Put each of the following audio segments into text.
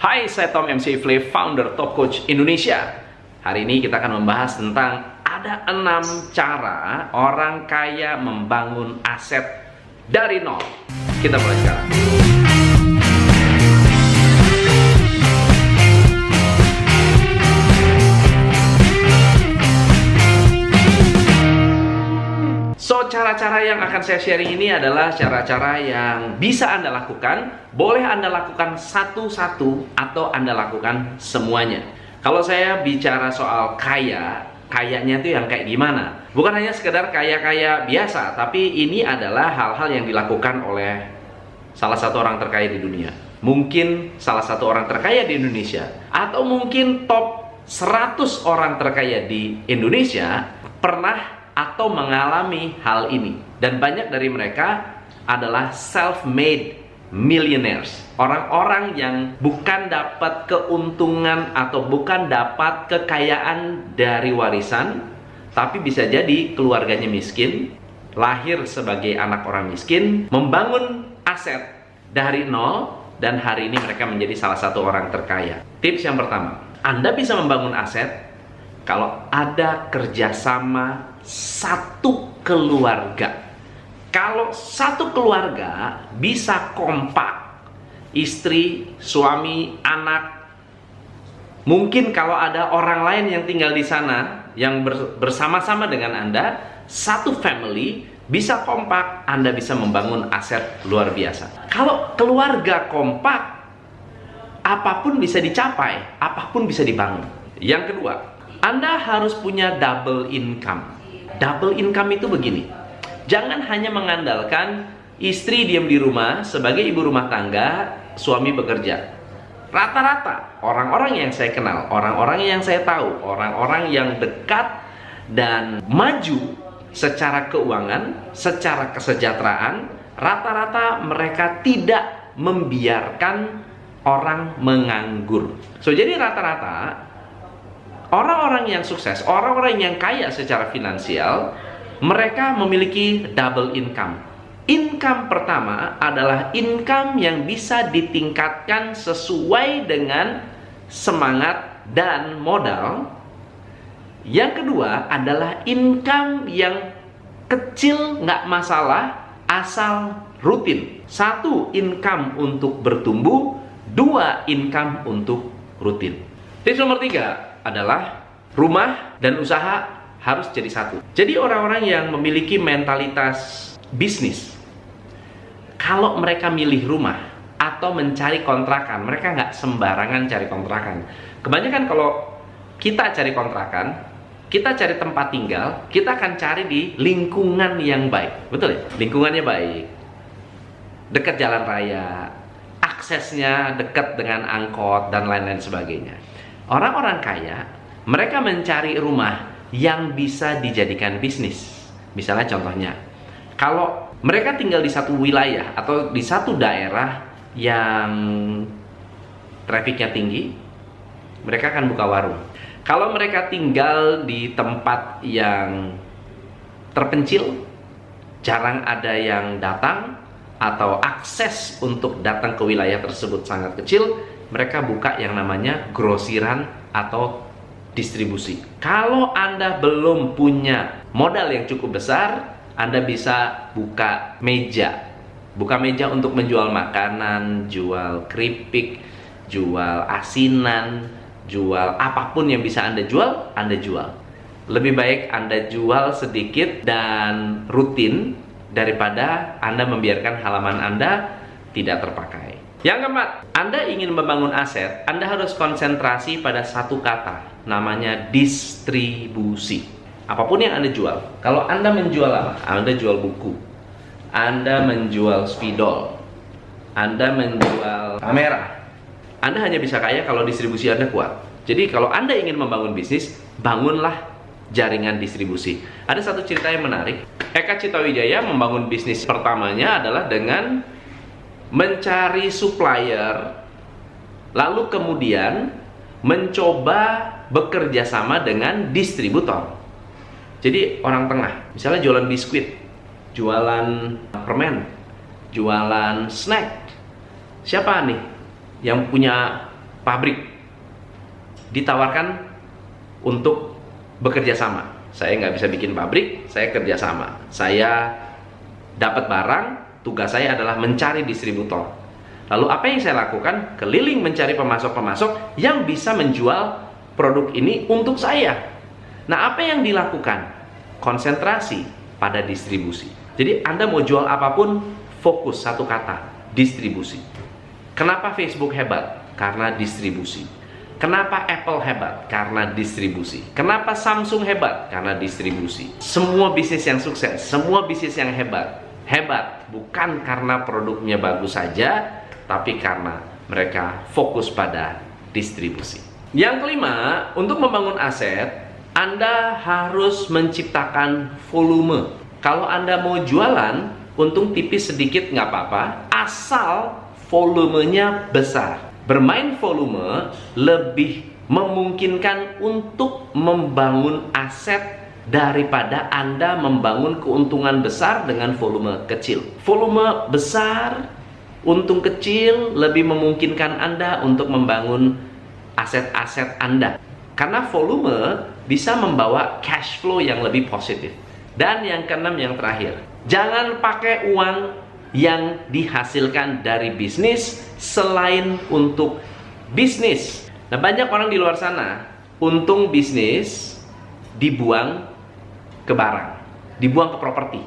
Hai, saya Tom MC Ifle, founder Top Coach Indonesia. Hari ini kita akan membahas tentang ada 6 cara orang kaya membangun aset dari nol. Kita mulai sekarang. Cara-cara yang akan saya sharing ini adalah cara-cara yang bisa Anda lakukan. Boleh Anda lakukan satu-satu atau Anda lakukan semuanya. Kalau saya bicara soal kayanya itu yang kayak gimana? Bukan hanya sekedar kaya-kaya biasa, tapi ini adalah hal-hal yang dilakukan oleh salah satu orang terkaya di dunia. Mungkin salah satu orang terkaya di Indonesia, atau mungkin top 100 orang terkaya di Indonesia pernah atau mengalami hal ini. Dan banyak dari mereka adalah self-made millionaires. Orang-orang yang bukan dapat keuntungan atau bukan dapat kekayaan dari warisan, tapi bisa jadi keluarganya miskin, lahir sebagai anak orang miskin, membangun aset dari nol, dan hari ini mereka menjadi salah satu orang terkaya. Tips yang pertama, Anda bisa membangun aset kalau ada kerjasama satu keluarga. Kalau satu keluarga bisa kompak, istri, suami, anak. Mungkin kalau ada orang lain yang tinggal di sana yang bersama-sama dengan Anda, satu family bisa kompak, Anda bisa membangun aset luar biasa. Kalau keluarga kompak, apapun bisa dicapai, apapun bisa dibangun. Yang kedua, Anda harus punya double income. Double income itu begini, jangan hanya mengandalkan istri diam di rumah sebagai ibu rumah tangga, suami bekerja. Rata-rata orang-orang yang saya kenal, orang-orang yang saya tahu, orang-orang yang dekat dan maju secara keuangan, secara kesejahteraan, rata-rata mereka tidak membiarkan orang menganggur. Jadi rata-rata orang-orang yang sukses, orang-orang yang kaya secara finansial, mereka memiliki double income. Income pertama adalah income yang bisa ditingkatkan sesuai dengan semangat dan modal. Yang kedua adalah income yang kecil, nggak masalah, asal rutin. 1, income untuk bertumbuh. 2, income untuk rutin. Tips nomor 3 adalah rumah dan usaha harus jadi satu. Jadi orang-orang yang memiliki mentalitas bisnis, kalau mereka milih rumah atau mencari kontrakan, mereka nggak sembarangan cari kontrakan. Kebanyakan kalau kita cari kontrakan, kita cari tempat tinggal, kita akan cari di lingkungan yang baik. Betul ya? Lingkungannya baik, dekat jalan raya, aksesnya dekat dengan angkot dan lain-lain sebagainya. Orang-orang kaya, mereka mencari rumah yang bisa dijadikan bisnis. Misalnya contohnya, kalau mereka tinggal di satu wilayah atau di satu daerah yang trafiknya tinggi, mereka akan buka warung. Kalau mereka tinggal di tempat yang terpencil, jarang ada yang datang, atau akses untuk datang ke wilayah tersebut sangat kecil, mereka buka yang namanya grosiran atau distribusi. Kalau Anda belum punya modal yang cukup besar, Anda bisa buka meja. Buka meja untuk menjual makanan, jual keripik, jual asinan, jual apapun yang bisa Anda jual, Anda jual. Lebih baik Anda jual sedikit dan rutin daripada Anda membiarkan halaman Anda tidak terpakai. Yang keempat, Anda ingin membangun aset, Anda harus konsentrasi pada satu kata, namanya distribusi. Apapun yang Anda jual, kalau Anda menjual apa? Anda jual buku, Anda menjual spidol, Anda menjual kamera, Anda hanya bisa kaya kalau distribusi Anda kuat. Jadi kalau Anda ingin membangun bisnis, bangunlah jaringan distribusi. Ada satu cerita yang menarik. Eka Cita Wijaya membangun bisnis pertamanya adalah dengan mencari supplier, lalu kemudian mencoba bekerja sama dengan distributor. Jadi orang tengah, misalnya jualan biskuit, jualan permen, jualan snack. Siapa nih yang punya pabrik ditawarkan untuk bekerja sama. Saya nggak bisa bikin pabrik, saya kerja sama. Saya dapat barang, tugas saya adalah mencari distributor. Lalu apa yang saya lakukan? Keliling mencari pemasok-pemasok yang bisa menjual produk ini untuk saya. Nah, apa yang dilakukan? Konsentrasi pada distribusi. Jadi Anda mau jual apapun, fokus satu kata, distribusi. Kenapa Facebook hebat? Karena distribusi. Kenapa Apple hebat? Karena distribusi. Kenapa Samsung hebat? Karena distribusi. Semua bisnis yang sukses, semua bisnis yang hebat, bukan karena produknya bagus saja, tapi karena mereka fokus pada distribusi. Yang kelima, untuk membangun aset, Anda harus menciptakan volume. Kalau Anda mau jualan, untung tipis sedikit nggak apa-apa, asal volumenya besar. Bermain volume lebih memungkinkan untuk membangun aset daripada Anda membangun keuntungan besar dengan volume kecil. Volume besar, untung kecil lebih memungkinkan Anda untuk membangun aset-aset Anda. Karena volume bisa membawa cash flow yang lebih positif. Dan yang keenam, yang terakhir, jangan pakai uang yang dihasilkan dari bisnis selain untuk bisnis. Nah, banyak orang di luar sana, untung bisnis dibuang ke barang, dibuang ke properti,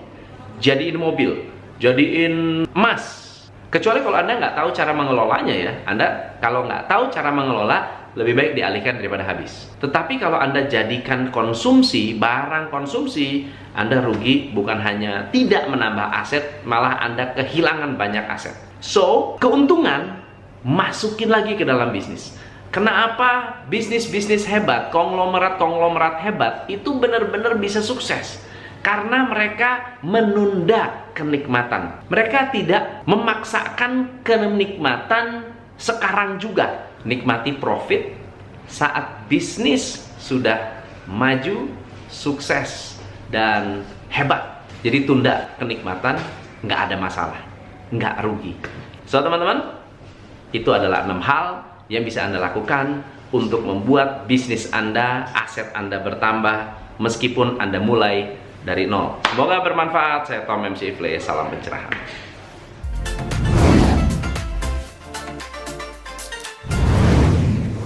jadiin mobil, jadiin emas. Kecuali kalau Anda nggak tahu cara mengelolanya ya. Anda kalau nggak tahu cara mengelola, lebih baik dialihkan daripada habis. Tetapi kalau Anda jadikan konsumsi, barang konsumsi, Anda rugi, bukan hanya tidak menambah aset, malah Anda kehilangan banyak aset. So, keuntungan masukin lagi ke dalam bisnis. Kenapa bisnis-bisnis hebat, konglomerat-konglomerat hebat itu benar-benar bisa sukses? Karena mereka menunda kenikmatan. Mereka tidak memaksakan kenikmatan sekarang juga. Nikmati profit saat bisnis sudah maju, sukses, dan hebat. Jadi tunda kenikmatan, nggak ada masalah, nggak rugi. So teman-teman, itu adalah 6 hal yang bisa Anda lakukan untuk membuat bisnis Anda, aset Anda bertambah meskipun Anda mulai dari nol. Semoga bermanfaat. Saya Tom MC Ifle, salam pencerahan.